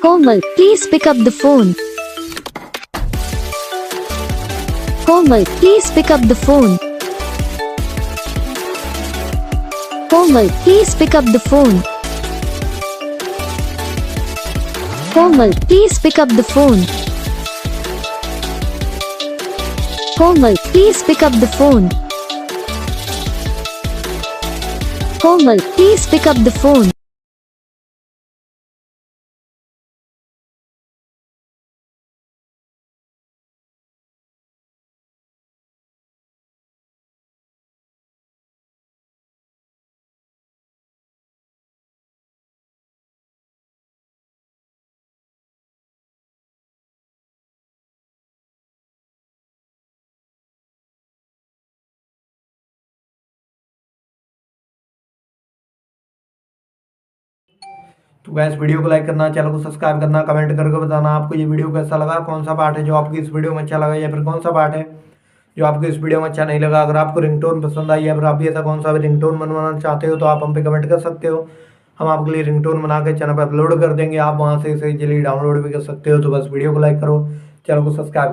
Komal, please pick up the phone. Komal, please pick up the phone. Komal, please pick up the phone. Komal, please pick up the phone. Komal, please pick up the phone. Komal, please pick up the phone. तो gas video को like करना, channel को subscribe करना, comment करके बताना आपको ये video कैसा लगा, कौन सा पार्ट है जो आपको इस वीडियो में अच्छा लगा या फिर कौन सा पार्ट है जो आपको इस वीडियो में अच्छा नहीं लगा। अगर आपको रिंगटोन पसंद आई या फिर आप भी ऐसा कौन सा भी रिंगटोन बनवाना चाहते हो तो आप हम पे कमेंट कर सकते हो। हम आपके लिए रिंगटोन बना के चैनल पर अपलोड कर देंगे, आप वहाँ से इसे इजीली डाउनलोड भी कर सकते हो। तो बस वीडियो को लाइक करो, चैनल को सब्सक्राइब